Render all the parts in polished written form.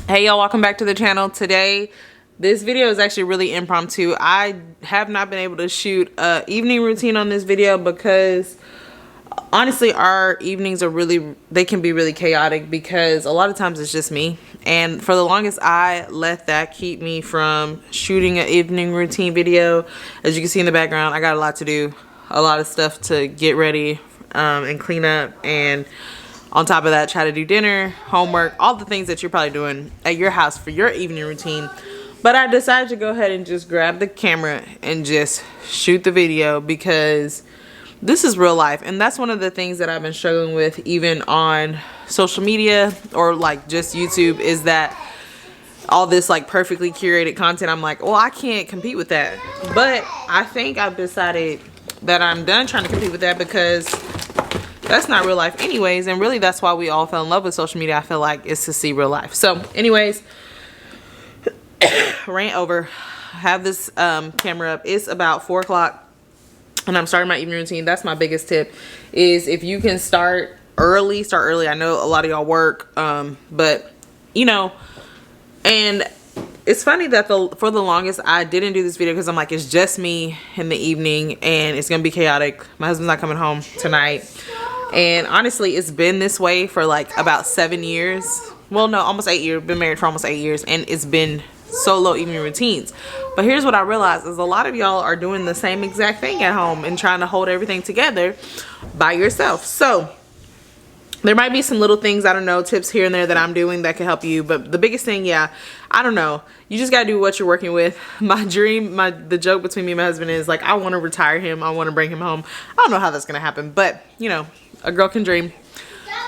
Hey y'all, welcome back to the channel. Today this video is actually really impromptu. I have not been able to shoot a evening routine on this video because honestly our evenings are they can be really chaotic because a lot of times it's just me, and for the longest I let that keep me from shooting an evening routine video. As you can see in the background, I got a lot to do, a lot of stuff to get ready and clean up, and on top of that, try to do dinner, homework, all the things that you're probably doing at your house for your evening routine. But I decided to go ahead and just grab the camera and just shoot the video because this is real life. And that's one of the things that I've been struggling with even on social media or like just YouTube, is that all this like perfectly curated content, I'm like, well, I can't compete with that. But I think I've decided that I'm done trying to compete with that because that's not real life anyways, and really that's why we all fell in love with social media. I feel like is to see real life. So anyways, rant over. Have this camera up. It's about 4 o'clock and I'm starting my evening routine. That's my biggest tip, is if you can start early, start early. I know a lot of y'all work, but you know, and it's funny that for the longest I didn't do this video because I'm like, it's just me in the evening and it's gonna be chaotic. My husband's not coming home tonight. And honestly, it's been this way for like about 7 years. Well, no, almost 8 years. Been married for almost 8 years, and it's been solo evening routines. But here's what I realized is a lot of y'all are doing the same exact thing at home and trying to hold everything together by yourself. So there might be some little things, I don't know, tips here and there that I'm doing that can help you. But the biggest thing, yeah, I don't know. You just gotta do what you're working with. My dream, the joke between me and my husband is like, I want to retire him. I want to bring him home. I don't know how that's gonna happen, but you know, a girl can dream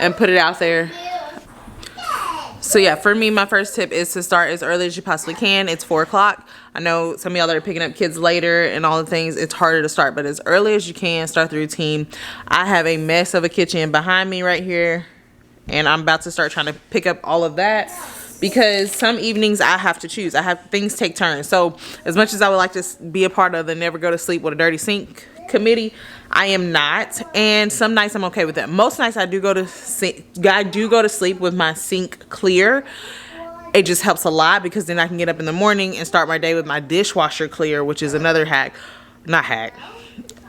and put it out there. So yeah, for me, my first tip is to start as early as you possibly can. It's 4 o'clock. I know some of y'all that are picking up kids later and all the things, it's harder to start, but as early as you can, start the routine. I have a mess of a kitchen behind me right here, and I'm about to start trying to pick up all of that because some evenings I have to choose. I have things take turns. So as much as I would like to be a part of the never go to sleep with a dirty sink committee, I am not. And some nights I'm okay with that. Most nights I do go to sleep with my sink clear. It just helps a lot because then I can get up in the morning and start my day with my dishwasher clear, which is another hack. Not hack,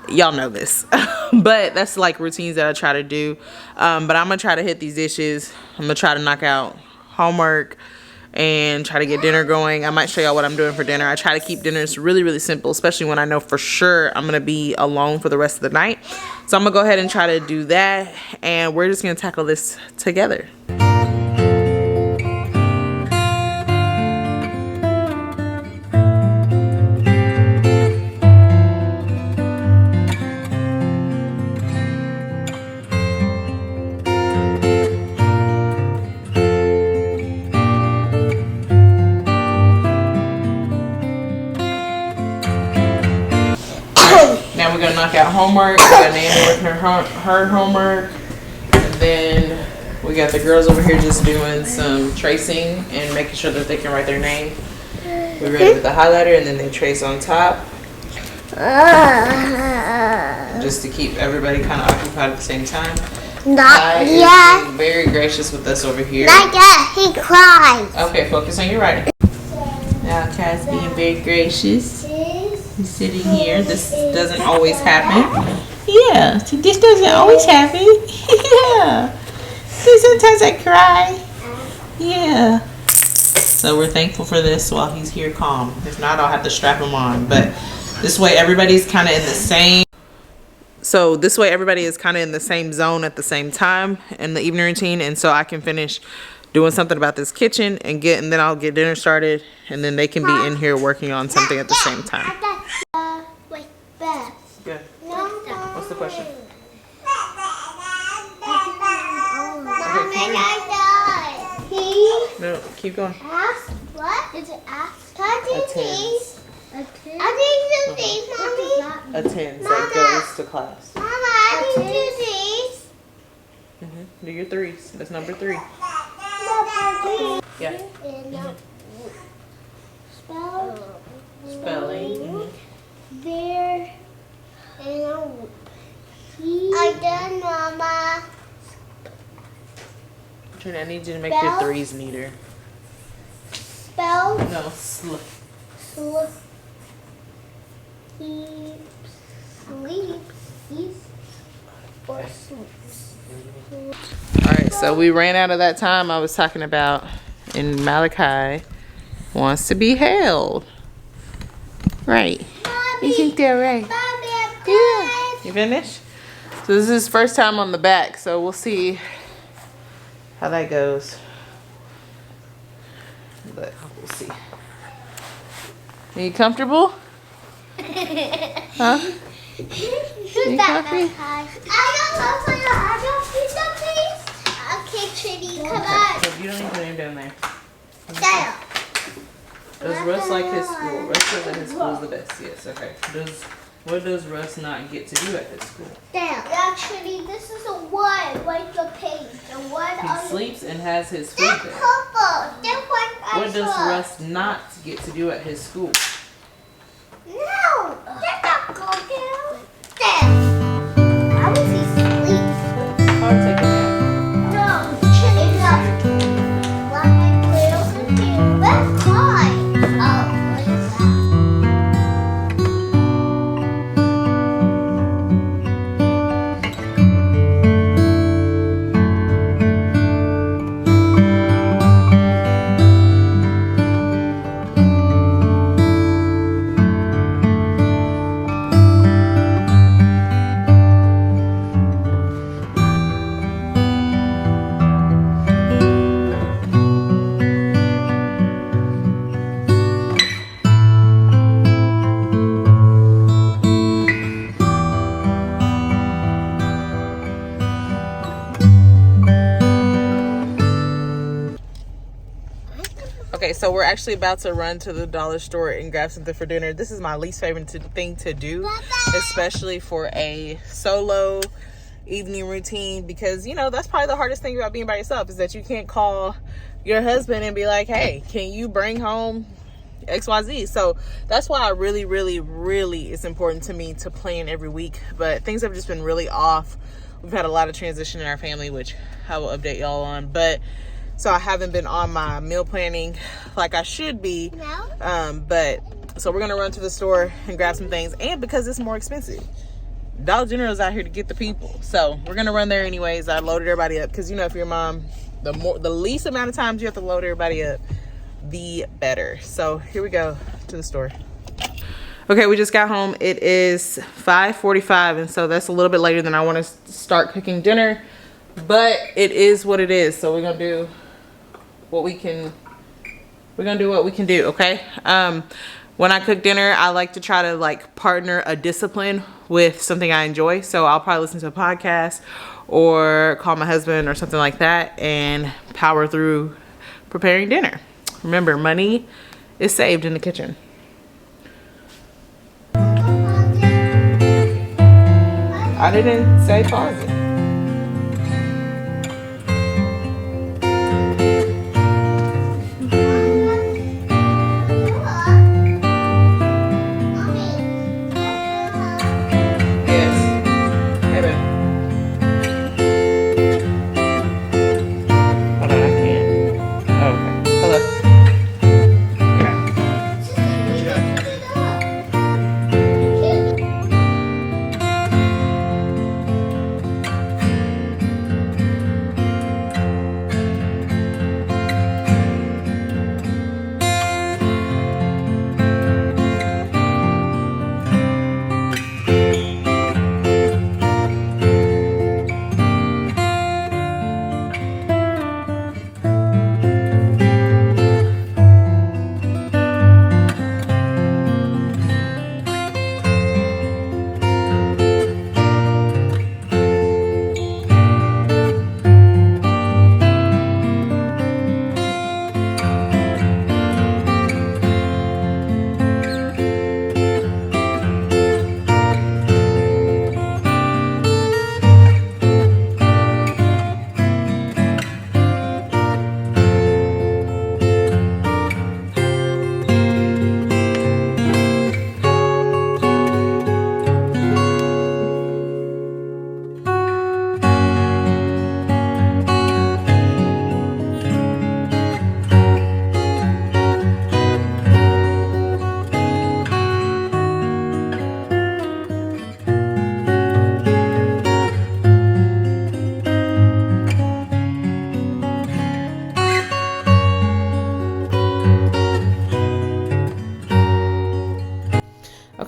y'all know this. But that's like routines that I try to do. But I'm gonna try to hit these dishes. I'm gonna try to knock out homework and try to get dinner going. I might show y'all what I'm doing for dinner. I try to keep dinners really, really simple, especially when I know for sure I'm gonna be alone for the rest of the night. So I'm gonna go ahead and try to do that, and we're just gonna tackle this together. Now we're gonna knock out homework. We got Nanny working her homework, and then we got the girls over here just doing some tracing and making sure that they can write their name. We're ready with the highlighter, and then they trace on top, just to keep everybody kind of occupied at the same time. Not yet. Being very gracious with us over here. Not yet. He cries. Okay, focus on your writing. Now Kai's being very gracious. He's sitting here. This doesn't always happen. Yeah, this doesn't always happen. Yeah. Sometimes I cry. Yeah. So we're thankful for this while he's here calm. If not, I'll have to strap him on. But this way everybody's kind of in the same. So this way everybody is kind of in the same zone at the same time in the evening routine. And so I can finish doing something about this kitchen and then I'll get dinner started, and then they can be in here working on something at the same time. Wait, Beth. Good. What's the question? No, keep going. Ask what? Is it ask? Attends. I need these, Mommy. Attends, like goes to class. Mama, I need to do these. Do your threes. That's number 3. Yeah. Spelling. There. I done, Mama. Trina, I need you to make your threes neater. spell? No, sl. Sleep. Sleeps. Or sleeps. Alright, so we ran out of that time I was talking about, and Malachi wants to be held. Right. You think they're right? Yeah. You finished? So this is his first time on the back, so we'll see how that goes. But we'll see. Are you comfortable? Huh? Who's that? I don't pizza, please. Okay, Trinity, come on. So you don't need to name down there. Dela. Does Russ like his school? Russ says that his school is the best. Yes, okay. What does Russ not get to do at his school? Dela. Actually, this is a one. Like the page. A one. He sleeps and has his food That's there. purple. That's what I What does saw. Russ not get to do at his school? No, that's not purple. Dela. How does he sleep? I'll take a nap. No, Trinity. Black and blue. That's fine. Oh, what is that? Okay, so we're actually about to run to the dollar store and grab something for dinner. This is my least favorite thing to do, especially for a solo evening routine, because you know that's probably the hardest thing about being by yourself, is that you can't call your husband and be like, hey, can you bring home XYZ? So that's why I really it's important to me to plan every week, but things have just been really off. We've had a lot of transition in our family, which I will update y'all on, but so I haven't been on my meal planning like I should be. No? But so we're gonna run to the store and grab some things, and because it's more expensive, Dollar General is out here to get the people. So we're gonna run there anyways. I loaded everybody up because, you know, if you're a mom, the least amount of times you have to load everybody up, the better. So here we go to the store. Okay, we just got home. It is 5:45, and so that's a little bit later than I want to start cooking dinner, but it is what it is. So we're gonna do what we can. We're gonna do what we can do. Okay. When I cook dinner, I like to try to like partner a discipline with something I enjoy. So I'll probably listen to a podcast or call my husband or something like that and power through preparing dinner. Remember, money is saved in the kitchen. I didn't say pause it.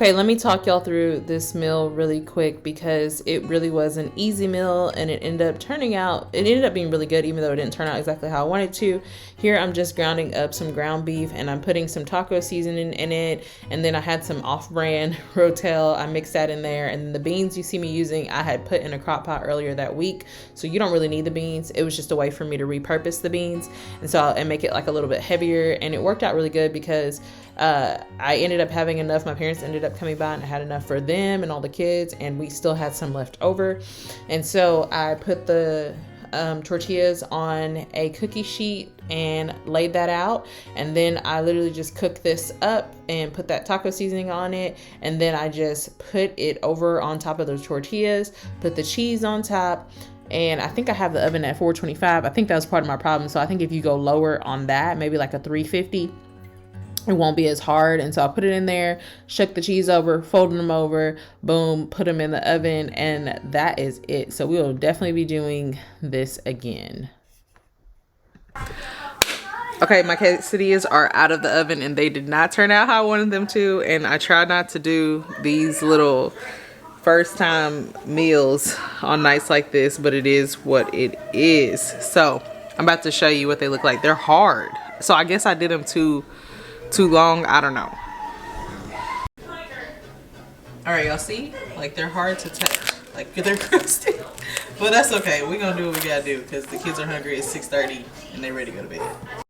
Okay, let me talk y'all through this meal really quick because it really was an easy meal and it ended up being really good even though it didn't turn out exactly how I wanted to. Here I'm just grounding up some ground beef and I'm putting some taco seasoning in it, and then I had some off-brand Rotel. I mixed that in there, and the beans you see me using I had put in a crock pot earlier that week, so you don't really need the beans. It was just a way for me to repurpose the beans and make it like a little bit heavier, and it worked out really good because I ended up having enough. My parents ended up coming by and I had enough for them and all the kids, and we still had some left over. And so I put the tortillas on a cookie sheet and laid that out, and then I literally just cooked this up and put that taco seasoning on it, and then I just put it over on top of those tortillas, put the cheese on top. And I think I have the oven at 425. I think that was part of my problem. So I think if you go lower on that, maybe like a 350, it won't be as hard. And so I put it in there, shook the cheese over, folded them over, boom, put them in the oven, and that is it. So we will definitely be doing this again. Okay, my quesadillas are out of the oven and they did not turn out how I wanted them to. And I try not to do these little first time meals on nights like this, but it is what it is. So I'm about to show you what they look like. They're hard. So I guess I did them too long. I don't know. All right, y'all see? Like, they're hard to touch. Like, they're crusty. But that's okay. We're gonna do what we gotta do because the kids are hungry. It's 6:30 and they're ready to go to bed.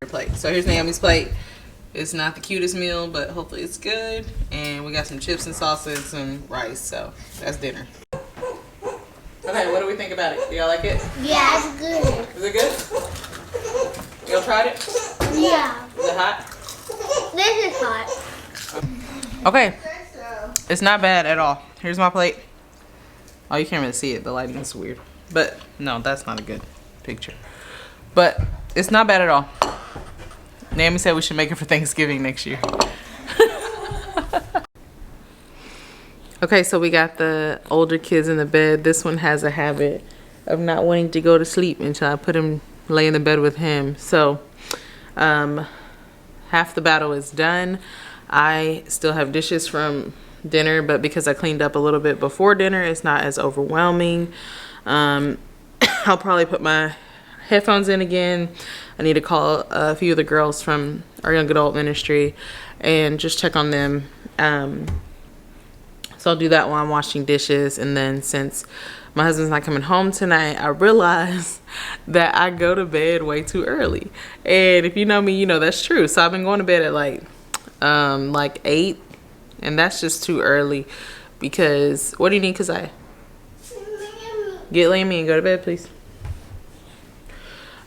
Plate. So here's Naomi's plate. It's not the cutest meal, but hopefully it's good. And we got some chips and salsa and some rice. So that's dinner. Okay, what do we think about it? Do y'all like it? Yeah, it's good. Is it good? Y'all tried it? Yeah. Is it hot? This is hot. Okay. It's not bad at all. Here's my plate. Oh, you can't really see it. The lighting is weird. But no, that's not a good picture. But it's not bad at all. Naomi said we should make it for Thanksgiving next year. Okay, so we got the older kids in the bed. This one has a habit of not wanting to go to sleep until I put him, lay in the bed with him. So half the battle is done. I still have dishes from dinner, but because I cleaned up a little bit before dinner, it's not as overwhelming. I'll probably put my headphones in again. I need to call a few of the girls from our young adult ministry and just check on them. So I'll do that while I'm washing dishes. And then since my husband's not coming home tonight, I realized that I go to bed way too early. And if you know me, you know that's true. So I've been going to bed at like 8, and that's just too early because what do you need, Kazai? Get Lammy and go to bed, please.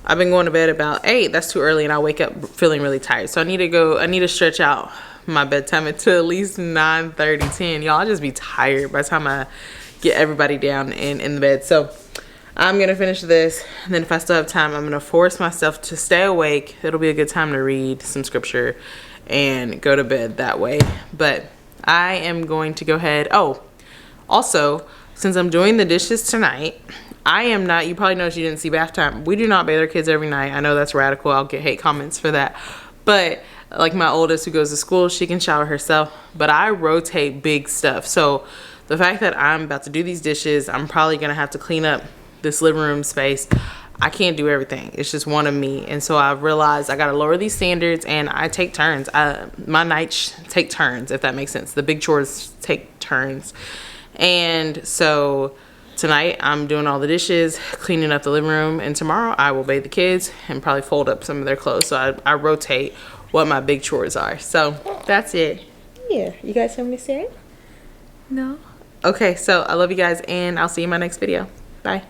I've been going to bed about 8. That's too early, and I wake up feeling really tired. So I need to stretch out my bedtime until at least 9:30, 10. Y'all, I'll just be tired by the time I get everybody down in the bed. So I'm going to finish this, and then if I still have time, I'm going to force myself to stay awake. It'll be a good time to read some scripture and go to bed that way. But I am going to go ahead. Oh, also, since I'm doing the dishes tonight, I am not, you probably noticed you didn't see bath time. We do not bathe our kids every night. I know that's radical. I'll get hate comments for that. But like my oldest who goes to school, she can shower herself. But I rotate big stuff. So the fact that I'm about to do these dishes, I'm probably going to have to clean up this living room space. I can't do everything. It's just one of me. And so I've realized I got to lower these standards, and I take turns. My nights take turns, if that makes sense. The big chores take turns. And so tonight I'm doing all the dishes, cleaning up the living room, and tomorrow I will bathe the kids and probably fold up some of their clothes. So I rotate what my big chores are. So that's it. Yeah. You guys have me say? No? Okay, so I love you guys, and I'll see you in my next video. Bye.